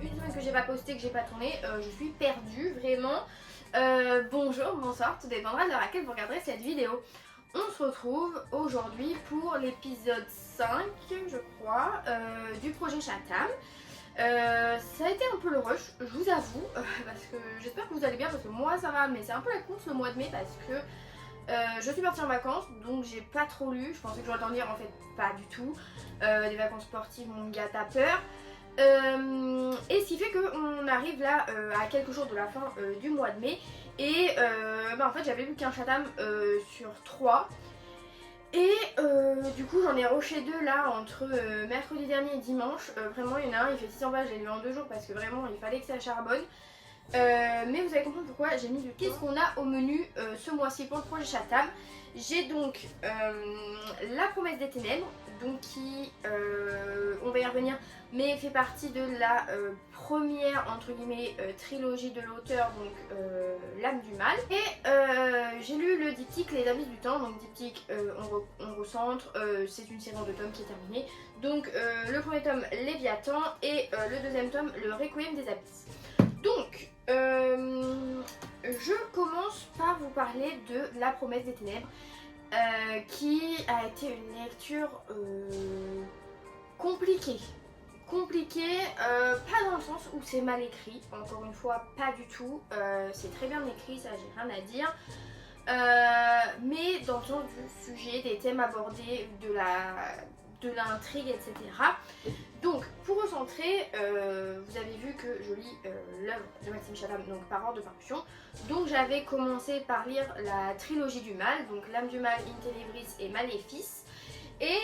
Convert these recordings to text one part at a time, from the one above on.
une semaine que j'ai pas posté, que j'ai pas tourné, je suis perdue vraiment. Bonjour, bonsoir, tout dépendra de l'heure à laquelle vous regarderez cette vidéo. On se retrouve aujourd'hui pour l'épisode 5, je crois, du projet Chatham. Ça a été un peu le rush, je vous avoue, parce que j'espère que vous allez bien, parce que moi ça va, mais c'est un peu la course le mois de mai, parce que je suis partie en vacances, donc j'ai pas trop lu. Je pensais que j'aurais le temps de lire, en fait pas du tout. Des vacances sportives, mon gars, t'as peur. Et ce qui fait qu'on arrive là à quelques jours de la fin du mois de mai. Et en fait j'avais lu qu'un Chatham sur 3. Et du coup j'en ai rushé 2 là entre mercredi dernier et dimanche. Vraiment il y en a un, il fait 600 pages, j'ai lu en 2 jours parce que vraiment il fallait que ça charbonne. Mais vous allez comprendre pourquoi j'ai mis du temps. Qu'est-ce qu'on a au menu ce mois-ci pour le projet Chatham? J'ai donc La Promesse des Ténèbres, donc qui, on va y revenir, mais fait partie de la première entre guillemets trilogie de l'auteur, donc L'âme du mal. Et j'ai lu le diptyque Les Abysses du temps, donc diptyque on recentre, c'est une série en 2 tomes qui est terminée. Donc le premier tome Léviathan et le deuxième tome Le Requiem des Abysses. Donc, je commence par vous parler de La Promesse des Ténèbres, qui a été une lecture compliquée. Compliquée, pas dans le sens où c'est mal écrit, encore une fois, pas du tout. C'est très bien écrit, ça j'ai rien à dire. Mais dans le sens du sujet, des thèmes abordés, de l'intrigue, etc. Donc, pour recentrer, vous avez vu que je lis l'œuvre de Maxime Chatham, donc par ordre de parution. Donc, j'avais commencé par lire la trilogie du mal, donc L'âme du mal, In Tenebris et Maléfice. Et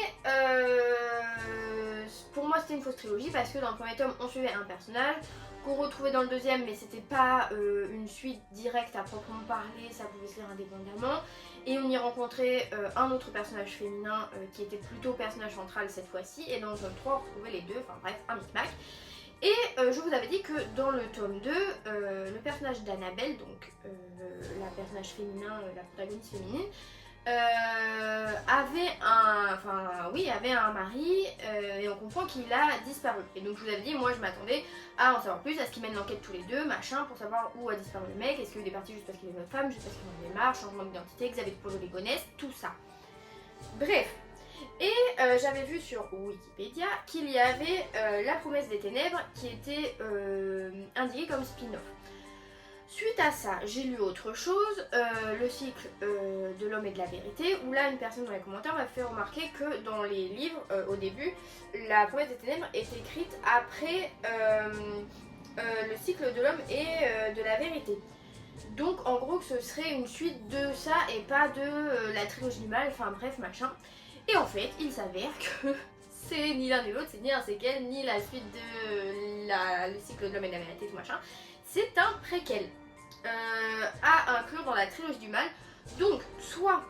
pour moi, c'était une fausse trilogie parce que dans le premier tome, on suivait un personnage qu'on retrouvait dans le deuxième, mais c'était pas une suite directe à proprement parler, ça pouvait se lire indépendamment. Et on y rencontrait un autre personnage féminin qui était plutôt personnage central cette fois-ci. Et dans le tome 3, on retrouvait les deux, enfin bref, un micmac. Et je vous avais dit que dans le tome 2, le personnage d'Annabelle, donc la personnage féminin, la protagoniste féminine, avait un mari et on comprend qu'il a disparu. Et donc je vous avais dit, moi je m'attendais à en savoir plus, à ce qu'ils mènent l'enquête tous les deux, machin, pour savoir où a disparu le mec, est-ce qu'il est parti juste parce qu'il est une autre femme, juste parce qu'il en avait marre, changement d'identité, Xavier de les gonesse, tout ça. Bref. Et j'avais vu sur Wikipédia qu'il y avait La Promesse des Ténèbres qui était indiquée comme spin-off. Suite à ça, j'ai lu autre chose, le cycle de l'homme et de la vérité, où là une personne dans les commentaires m'a fait remarquer que dans les livres, au début, La Promesse des Ténèbres est écrite après le cycle de l'homme et de la vérité. Donc en gros que ce serait une suite de ça et pas de la trilogie du mal, enfin bref machin. Et en fait, il s'avère que c'est ni l'un ni l'autre, c'est ni un séquel, ni la suite de le cycle de l'homme et de la vérité, tout machin. C'est un préquel à inclure dans la trilogie du mal. Donc, soit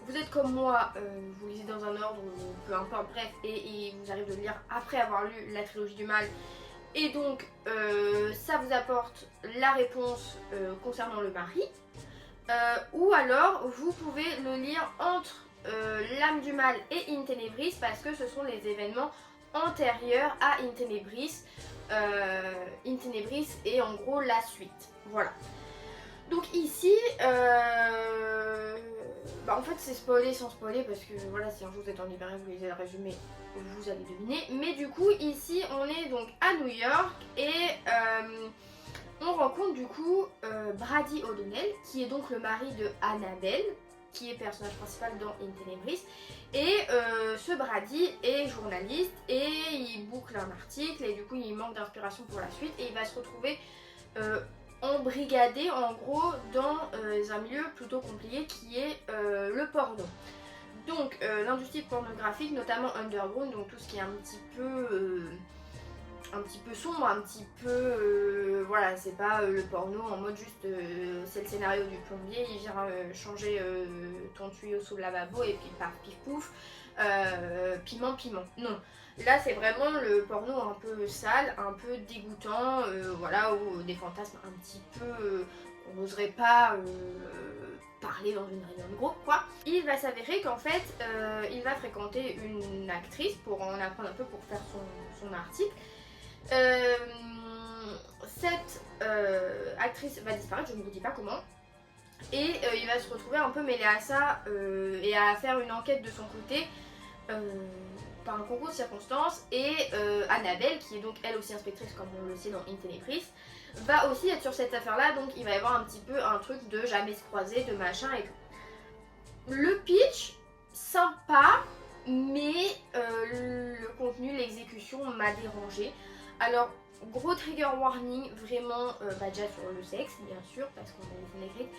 vous êtes comme moi, vous lisez dans un ordre, ou peu importe, bref, et vous arrivez de le lire après avoir lu la trilogie du mal, et donc ça vous apporte la réponse concernant le mari, ou alors vous pouvez le lire entre L'âme du mal et In Tenebris, parce que ce sont les événements antérieurs à In Tenebris. In Tenebris est en gros la suite. Voilà. Donc ici, en fait c'est spoilé sans spoiler parce que voilà, si un jour vous êtes en librairie, vous lisez le résumé, vous allez deviner. Mais du coup ici on est donc à New York et on rencontre du coup Brady O'Donnell qui est donc le mari de Annabelle, qui est personnage principal dans In Tenebris. Et ce Brady est journaliste et il boucle un article et du coup il manque d'inspiration pour la suite et il va se retrouver embrigadé en gros dans un milieu plutôt compliqué qui est le porno. Donc l'industrie pornographique, notamment underground, donc tout ce qui est un petit peu sombre, un petit peu voilà, c'est pas le porno en mode juste c'est le scénario du plombier, il vient changer ton tuyau sous le lavabo et puis paf pif pouf, piment. Non, là c'est vraiment le porno un peu sale, un peu dégoûtant, voilà, ou des fantasmes un petit peu on n'oserait pas parler dans une réunion de groupe quoi. Il va s'avérer qu'en fait il va fréquenter une actrice pour en apprendre un peu pour faire son article. Cette actrice va disparaître, je ne vous dis pas comment. Et il va se retrouver un peu mêlé à ça et à faire une enquête de son côté par un concours de circonstances. Et Annabelle, qui est donc elle aussi inspectrice comme on le sait dans In Tenebris, va aussi être sur cette affaire-là. Donc il va y avoir un petit peu un truc de jamais se croiser, de machin et tout. Le pitch, sympa, mais le contenu, l'exécution m'a dérangé. Alors, gros trigger warning, vraiment, déjà sur le sexe, bien sûr, parce qu'on a les scènes écrites,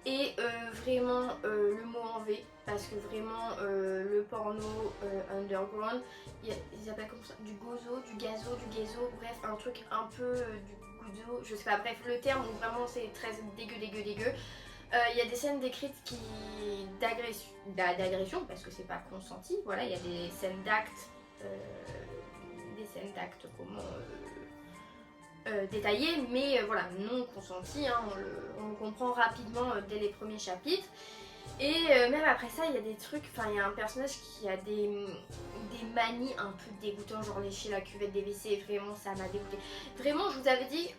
et vraiment le mot en V, parce que vraiment le porno underground, ils appellent comme ça du gozo, du gazo, du gayzo, bref, un truc un peu du gouzo, je sais pas, bref, le terme, donc vraiment c'est très dégueu. Il y a des scènes décrites d'agression, parce que c'est pas consenti, voilà, il y a des scènes d'actes, comment détaillées, mais voilà, non consenties, hein, on le comprend rapidement dès les premiers chapitres. Et même après ça, il y a des trucs, enfin il y a un personnage qui a des manies un peu dégoûtantes, genre lécher la cuvette des WC, vraiment ça m'a dégoûté. Vraiment, je vous avais dit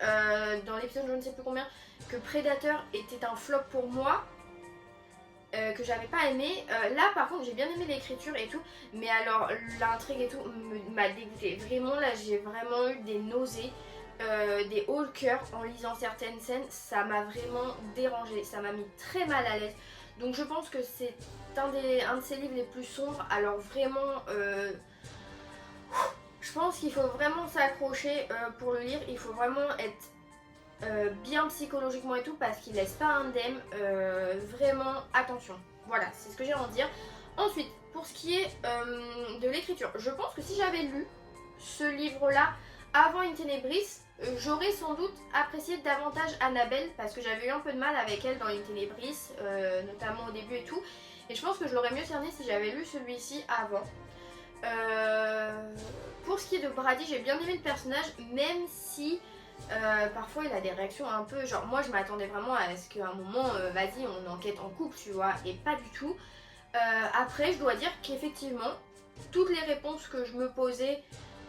dans l'épisode je ne sais plus combien que Predator était un flop pour moi, que j'avais pas aimé. Là par contre j'ai bien aimé l'écriture et tout, mais alors l'intrigue et tout m'a dégoûté. Vraiment là j'ai vraiment eu des nausées. Des hauts le cœur en lisant certaines scènes, ça m'a vraiment dérangé, ça m'a mis très mal à l'aise. Donc je pense que c'est un de ses livres les plus sombres. Alors vraiment, je pense qu'il faut vraiment s'accrocher pour le lire. Il faut vraiment être bien psychologiquement et tout parce qu'il laisse pas indemne. Vraiment attention. Voilà, c'est ce que j'ai à en dire. Ensuite, pour ce qui est de l'écriture, je pense que si j'avais lu ce livre-là avant In Tenebris, j'aurais sans doute apprécié davantage Annabelle parce que j'avais eu un peu de mal avec elle dans In Tenebris, notamment au début et tout. Et je pense que je l'aurais mieux cerné si j'avais lu celui-ci avant. Pour ce qui est de Brady, j'ai bien aimé le personnage, même si parfois il a des réactions un peu genre moi je m'attendais vraiment à ce qu'à un moment vas-y on enquête en couple tu vois, et pas du tout. Après je dois dire qu'effectivement toutes les réponses que je me posais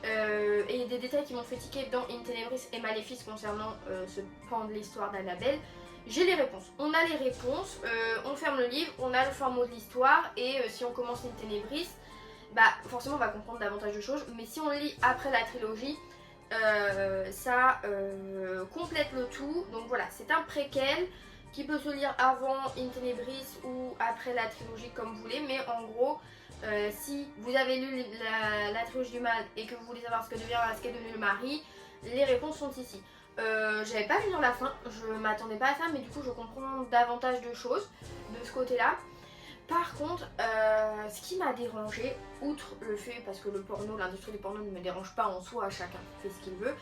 et des détails qui m'ont fait tiquer dans In Tenebris et Maléfice concernant ce pan de l'histoire d'Annabelle, j'ai les réponses. On a les réponses, on ferme le livre, on a le fin mot de l'histoire et si on commence In Tenebris, bah forcément on va comprendre davantage de choses, mais si on lit après la trilogie, ça complète le tout. Donc voilà, c'est un préquel qui peut se lire avant In Tenebris ou après la trilogie comme vous voulez, mais en gros si vous avez lu la trilogie du mal et que vous voulez savoir ce qu'est devenu le mari, les réponses sont ici. J'avais pas lu dans la fin, je m'attendais pas à ça, mais du coup je comprends davantage de choses de ce côté là. Par contre, ce qui m'a dérangé, outre le fait, parce que le porno, l'industrie du porno ne me dérange pas en soi, chacun fait ce qu'il veut,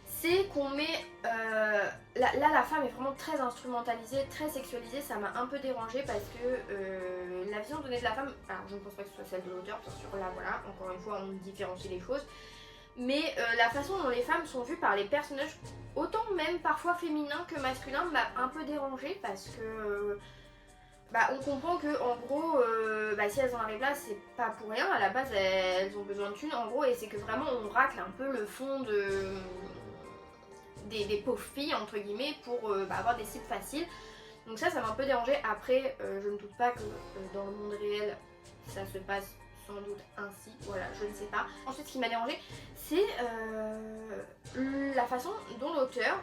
c'est qu'on met... là, la femme est vraiment très instrumentalisée, très sexualisée, ça m'a un peu dérangée parce que la vision donnée de la femme, alors je ne pense pas que ce soit celle de l'auteur, bien sûr, là voilà, encore une fois on différencie les choses, mais la façon dont les femmes sont vues par les personnages, autant même parfois féminins que masculins, m'a un peu dérangée parce que... on comprend que en gros, si elles en arrivent là, c'est pas pour rien. À la base, elles ont besoin de thunes en gros, et c'est que vraiment on racle un peu le fond des pauvres filles entre guillemets pour avoir des cibles faciles. Donc ça m'a un peu dérangé. Après, je ne doute pas que dans le monde réel, ça se passe sans doute ainsi. Voilà, je ne sais pas. Ensuite, ce qui m'a dérangé, c'est la façon dont l'auteur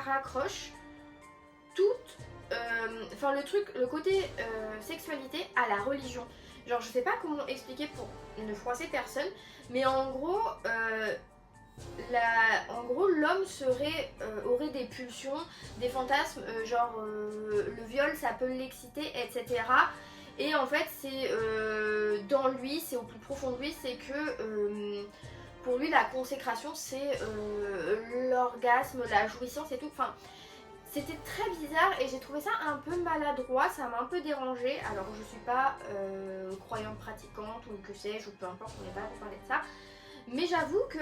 raccroche toute le côté sexualité à la religion. Genre je sais pas comment expliquer pour ne froisser personne, mais en gros l'homme aurait des pulsions, des fantasmes, le viol ça peut l'exciter, etc. Et en fait c'est dans lui, c'est au plus profond de lui, c'est que pour lui la consécration c'est l'orgasme, la jouissance et tout. Enfin, c'était très bizarre et j'ai trouvé ça un peu maladroit, ça m'a un peu dérangée. Alors je suis pas croyante pratiquante ou que sais-je, ou peu importe, on n'est pas là pour parler de ça. Mais j'avoue que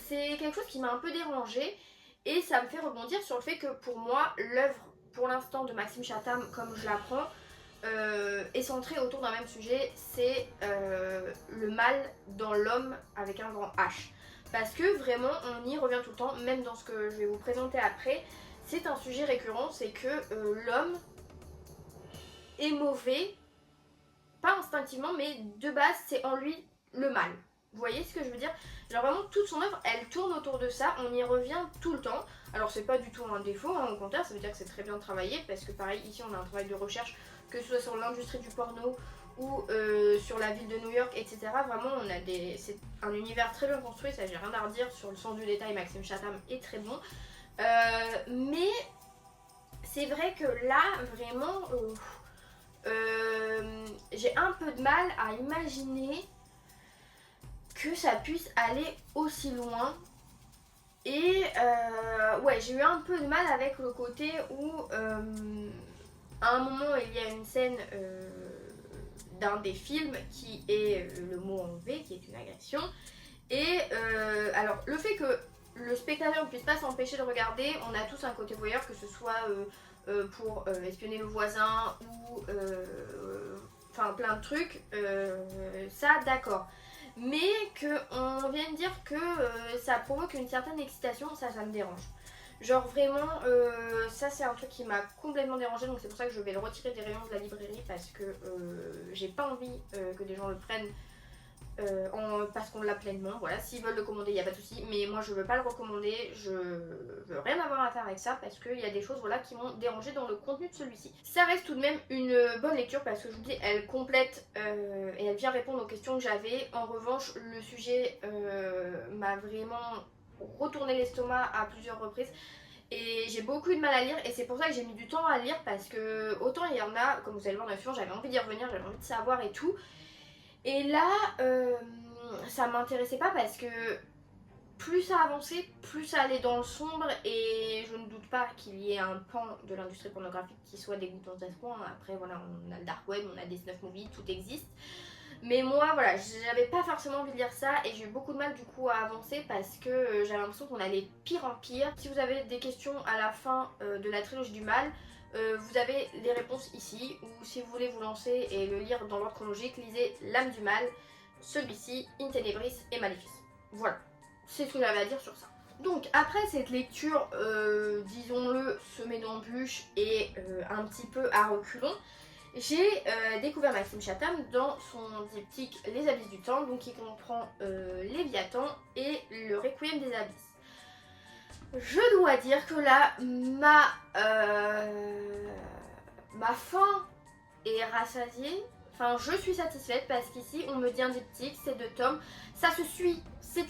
c'est quelque chose qui m'a un peu dérangée et ça me fait rebondir sur le fait que pour moi, l'œuvre pour l'instant de Maxime Chatham, comme je l'apprends, est centrée autour d'un même sujet, c'est le mal dans l'homme avec un grand H. parce que vraiment on y revient tout le temps, même dans ce que je vais vous présenter après. C'est un sujet récurrent, c'est que l'homme est mauvais, pas instinctivement, mais de base c'est en lui le mal. Vous voyez ce que je veux dire? Genre vraiment toute son œuvre elle tourne autour de ça, on y revient tout le temps. Alors c'est pas du tout un défaut, hein, au contraire ça veut dire que c'est très bien travaillé, parce que pareil ici on a un travail de recherche, que ce soit sur l'industrie du porno ou sur la ville de New York, etc. Vraiment on a c'est un univers très bien construit, ça j'ai rien à redire, sur le sens du détail Maxime Chatham est très bon. Mais c'est vrai que là vraiment j'ai un peu de mal à imaginer que ça puisse aller aussi loin. Et ouais, j'ai eu un peu de mal avec le côté où à un moment il y a une scène d'un des films qui est le mot en V, qui est une agression. Et alors le fait que le spectateur ne puisse pas s'empêcher de regarder, on a tous un côté voyeur, que ce soit pour espionner le voisin ou enfin plein de trucs, ça d'accord. Mais qu'on vienne dire que ça provoque une certaine excitation, ça me dérange. Genre vraiment, ça c'est un truc qui m'a complètement dérangée, donc c'est pour ça que je vais le retirer des rayons de la librairie, parce que j'ai pas envie que des gens le prennent parce qu'on l'a pleinement. Voilà, s'ils veulent le commander, il n'y a pas de souci, mais moi je veux pas le recommander, je veux rien avoir à faire avec ça, parce qu'il y a des choses voilà, qui m'ont dérangé dans le contenu de celui-ci. Ça reste tout de même une bonne lecture, parce que je vous dis, elle complète et elle vient répondre aux questions que j'avais. En revanche, le sujet m'a vraiment retourné l'estomac à plusieurs reprises. Et j'ai beaucoup eu de mal à lire, et c'est pour ça que j'ai mis du temps à lire, parce que autant il y en a, comme vous allez le voir dans le film, j'avais envie d'y revenir, j'avais envie de savoir et tout. Et là, ça m'intéressait pas, parce que plus ça avançait, plus ça allait dans le sombre, et je ne doute pas qu'il y ait un pan de l'industrie pornographique qui soit dégoûtant à ce point. Après voilà, on a le dark web, on a des snuff movies, tout existe. Mais moi voilà, j'avais pas forcément envie de lire ça, et j'ai eu beaucoup de mal du coup à avancer, parce que j'avais l'impression qu'on allait de pire en pire. Si vous avez des questions à la fin de la trilogie du mal, vous avez les réponses ici, ou si vous voulez vous lancer et le lire dans l'ordre chronologique, lisez L'âme du mal, celui-ci, In Tenebris et Maléfice. Voilà, c'est ce que j'avais à dire sur ça. Donc après cette lecture, disons-le, semée d'embûches et un petit peu à reculons, j'ai découvert Maxime Chatham dans son diptyque Les Abysses du Temps, donc qui comprend Léviathan et le Requiem des Abysses. Je dois dire que là, ma faim est rassasiée. Enfin, je suis satisfaite, parce qu'ici, on me dit un diptyque, c'est 2 tomes. Ça se suit, c'est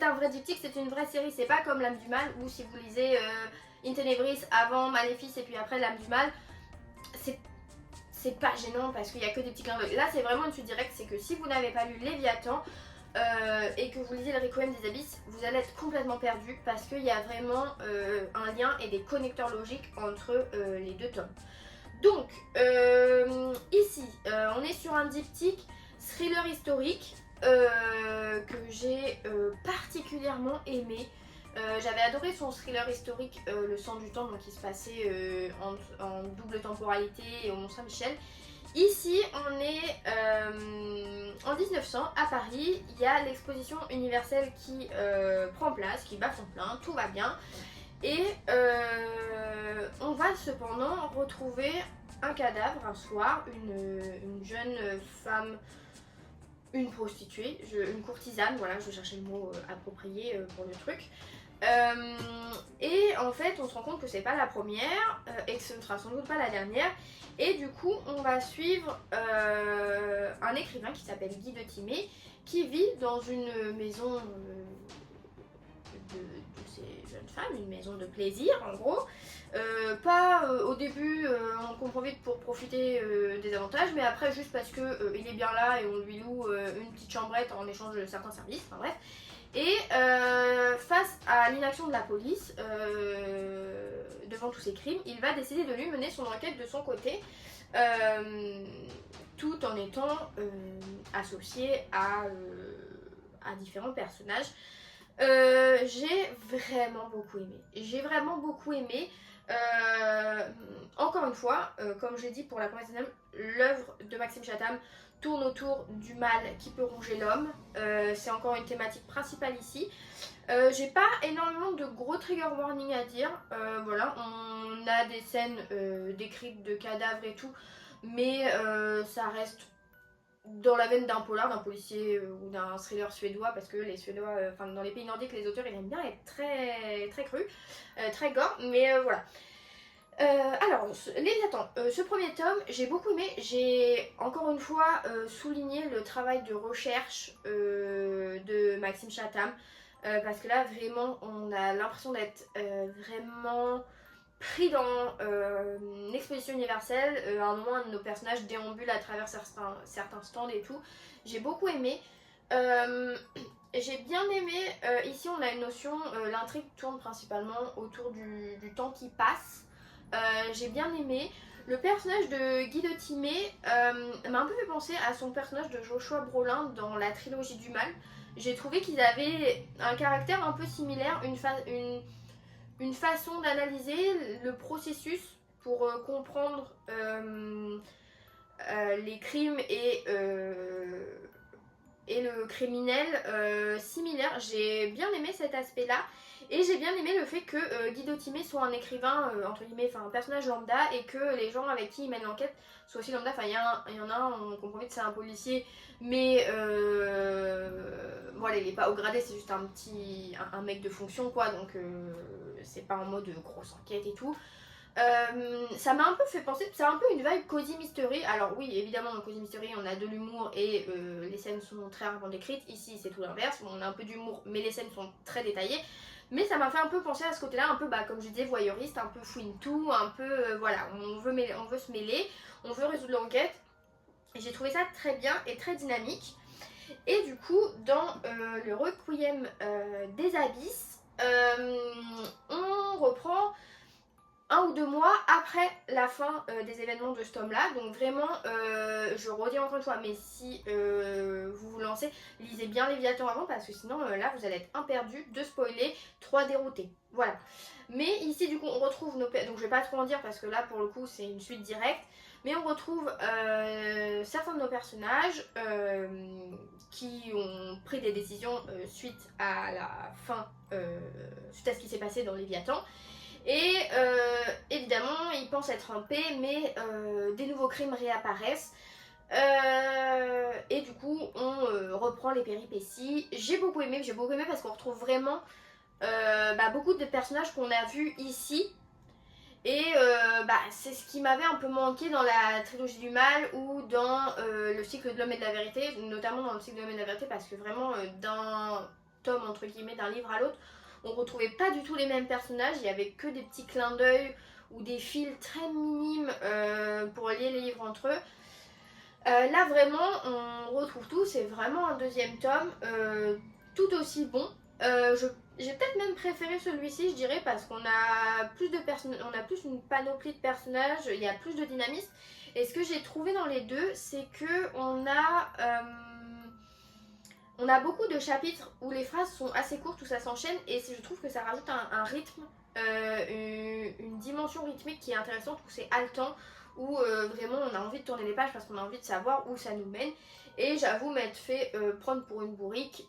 un vrai diptyque, c'est une vraie série. C'est pas comme L'âme du mal, où si vous lisez In Tenebris avant Maléfice et puis après L'âme du mal, c'est pas gênant, parce qu'il y a que des petits clins d'œil. Là, c'est vraiment une suite directe, c'est que si vous n'avez pas lu Léviathan, et que vous lisez le Requiem des Abysses, vous allez être complètement perdu, parce qu'il y a vraiment un lien et des connecteurs logiques entre les 2 tomes. Donc, ici, on est sur un diptyque thriller historique que j'ai particulièrement aimé. J'avais adoré son thriller historique Le Sang du Temps, donc qui se passait en double temporalité et au Mont-Saint-Michel. Ici, on est en 1900 à Paris. Il y a l'exposition universelle qui prend place, qui bat son plein, tout va bien. Et on va cependant retrouver un cadavre un soir, une jeune femme, une prostituée, une courtisane, voilà, je cherchais le mot approprié pour le truc. Et en fait, on se rend compte que c'est pas la première et que ce ne sera sans doute pas la dernière. Et du coup, on va suivre un écrivain qui s'appelle Guy de Timé, qui vit dans une maison de ces jeunes femmes, une maison de plaisir en gros. Au début, on comprend vite pour profiter des avantages, mais après juste parce que il est bien là et on lui loue une petite chambrette en échange de certains services, enfin bref. Et face à l'inaction de la police, devant tous ces crimes, il va décider de lui mener son enquête de son côté, tout en étant associé à différents personnages. J'ai vraiment beaucoup aimé. Encore une fois, comme j'ai dit pour la première scène, l'œuvre de Maxime Chatham tourne autour du mal qui peut ronger l'homme. C'est encore une thématique principale ici. J'ai pas énormément de gros trigger warning à dire. Voilà, on a des scènes décrites de cadavres et tout, mais ça reste dans la veine d'un polar, d'un policier ou d'un thriller suédois, parce que les Suédois, enfin dans les pays nordiques, les auteurs ils aiment bien être très très crus, très gore, mais voilà. Alors, Léviathan, ce premier tome, j'ai beaucoup aimé. J'ai encore une fois souligné le travail de recherche de Maxime Chatham. Parce que là, vraiment, on a l'impression d'être vraiment pris dans une exposition universelle. À un moment, un de nos personnages déambule à travers certains stands et tout. J'ai beaucoup aimé. J'ai bien aimé, ici on a une notion, l'intrigue tourne principalement autour du temps qui passe. J'ai bien aimé. Le personnage de Guy de Timé m'a un peu fait penser à son personnage de Joshua Brolin dans la trilogie du mal. J'ai trouvé qu'ils avaient un caractère un peu similaire, une façon d'analyser le processus pour comprendre les crimes et le criminel similaire. J'ai bien aimé cet aspect-là. Et j'ai bien aimé le fait que Guy Timé soit un écrivain, entre guillemets, enfin un personnage lambda, et que les gens avec qui il mène l'enquête soient aussi lambda. Enfin, il y en a un, on comprend vite que c'est un policier, mais voilà, il est pas au gradé, c'est juste un mec de fonction, quoi, donc c'est pas en mode grosse enquête et tout. Ça m'a un peu fait penser, c'est un peu une vibe Cozy Mystery. Alors oui, évidemment dans Cozy Mystery on a de l'humour et les scènes sont très rarement décrites. Ici c'est tout l'inverse, on a un peu d'humour mais les scènes sont très détaillées. Mais ça m'a fait un peu penser à ce côté-là, un peu comme je disais voyeuriste, un peu fouine tout, un peu voilà, on veut se mêler, on veut résoudre l'enquête. Et j'ai trouvé ça très bien et très dynamique. Et du coup dans le Requiem des Abysses, on reprend 1 ou 2 mois après la fin des événements de ce tome-là. Donc vraiment, je redis encore une fois, mais si vous vous lancez, lisez bien Léviathan avant parce que sinon là vous allez être un perdu, 2 spoilés, 3 déroutés. Voilà. Mais ici du coup on retrouve nos... Donc je vais pas trop en dire parce que là pour le coup c'est une suite directe. Mais on retrouve certains de nos personnages qui ont pris des décisions suite à la fin, suite à ce qui s'est passé dans Léviathan. Et évidemment, ils pensent être en paix, mais des nouveaux crimes réapparaissent. Et du coup, on reprend les péripéties. J'ai beaucoup aimé parce qu'on retrouve vraiment beaucoup de personnages qu'on a vus ici. Et c'est ce qui m'avait un peu manqué dans la trilogie du mal ou dans le cycle de l'homme et de la vérité, notamment dans le cycle de l'homme et de la vérité, parce que vraiment d'un tome, entre guillemets, d'un livre à l'autre, on retrouvait pas du tout les mêmes personnages, il y avait que des petits clins d'œil ou des fils très minimes pour lier les livres entre eux. Là vraiment on retrouve tout, c'est vraiment un deuxième tome tout aussi bon. J'ai peut-être même préféré celui-ci, je dirais, parce qu'on a plus de on a plus une panoplie de personnages, il y a plus de dynamisme. Et ce que j'ai trouvé dans les deux, c'est que on a beaucoup de chapitres où les phrases sont assez courtes, où ça s'enchaîne, et je trouve que ça rajoute un rythme, une dimension rythmique qui est intéressante, où c'est haletant, où vraiment on a envie de tourner les pages parce qu'on a envie de savoir où ça nous mène. Et j'avoue m'être fait prendre pour une bourrique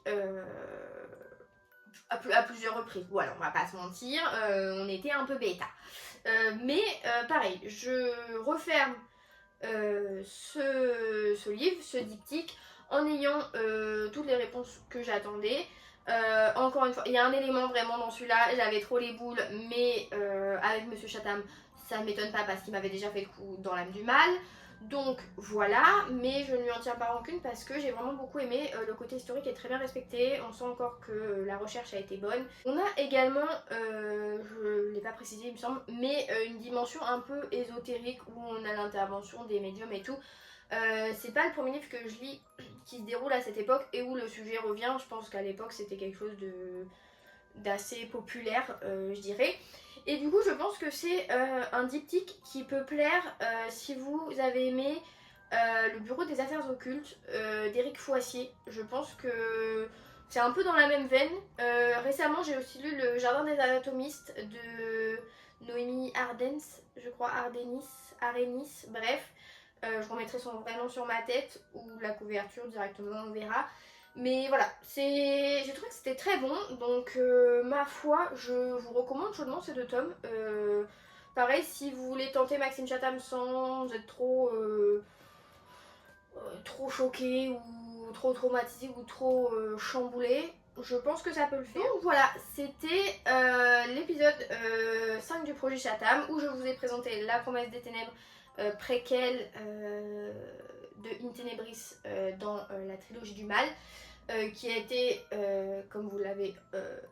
à plusieurs reprises. Voilà, on va pas se mentir, on était un peu bêta. Mais pareil, je referme ce livre, ce diptyque, en ayant toutes les réponses que j'attendais. Encore une fois, il y a un élément vraiment dans celui-là, j'avais trop les boules, mais avec Monsieur Chatham, ça ne m'étonne pas parce qu'il m'avait déjà fait le coup dans l'âme du mal. Donc voilà, mais je ne lui en tiens pas rancune parce que j'ai vraiment beaucoup aimé, le côté historique est très bien respecté, on sent encore que la recherche a été bonne. On a également, je ne l'ai pas précisé il me semble, mais une dimension un peu ésotérique où on a l'intervention des médiums et tout. C'est pas le premier livre que je lis qui se déroule à cette époque et où le sujet revient, je pense qu'à l'époque c'était quelque chose d'assez populaire, je dirais. Et du coup je pense que c'est un diptyque qui peut plaire si vous avez aimé le bureau des affaires occultes d'Éric Foissier. Je pense que c'est un peu dans la même veine. Récemment j'ai aussi lu le Jardin des anatomistes de Noémie Ardens, je crois, Arénis, bref. Je remettrai son vrai nom sur ma tête ou la couverture directement, on verra. Mais voilà, j'ai trouvé que c'était très bon, donc ma foi, je vous recommande chaudement ces deux tomes. Pareil, si vous voulez tenter Maxime Chatham sans être trop choqué ou trop traumatisé ou trop chamboulé, je pense que ça peut le faire. Donc voilà, c'était l'épisode 5 du projet Chatham où je vous ai présenté La promesse des ténèbres préquelle de In Tenebris dans la trilogie du mal. Qui a été, comme vous l'avez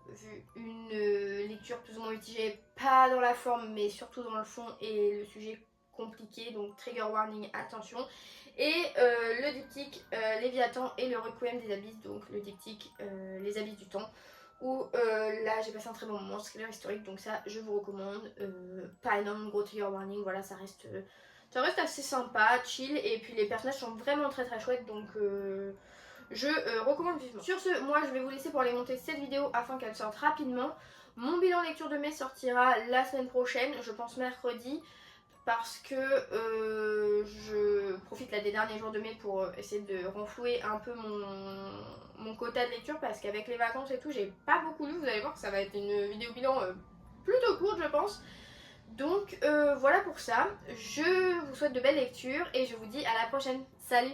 vu, une lecture plus ou moins mitigée, pas dans la forme mais surtout dans le fond et le sujet compliqué, donc trigger warning, attention. Et le diptyque Léviathan et le Requiem des Abysses, donc le diptyque Les Abysses du Temps, où là j'ai passé un très bon moment, thriller historique, donc ça je vous recommande. Pas énorme, gros trigger warning, voilà, ça reste assez sympa, chill, et puis les personnages sont vraiment très très chouettes, donc je recommande vivement. Sur ce, moi je vais vous laisser pour aller monter cette vidéo afin qu'elle sorte rapidement. Mon bilan lecture de mai sortira la semaine prochaine, je pense mercredi, parce que je profite là des derniers jours de mai pour essayer de renflouer un peu mon quota de lecture, parce qu'avec les vacances et tout, j'ai pas beaucoup lu. Vous allez voir que ça va être une vidéo bilan plutôt courte, je pense. Donc voilà pour ça. Je vous souhaite de belles lectures et je vous dis à la prochaine. Salut!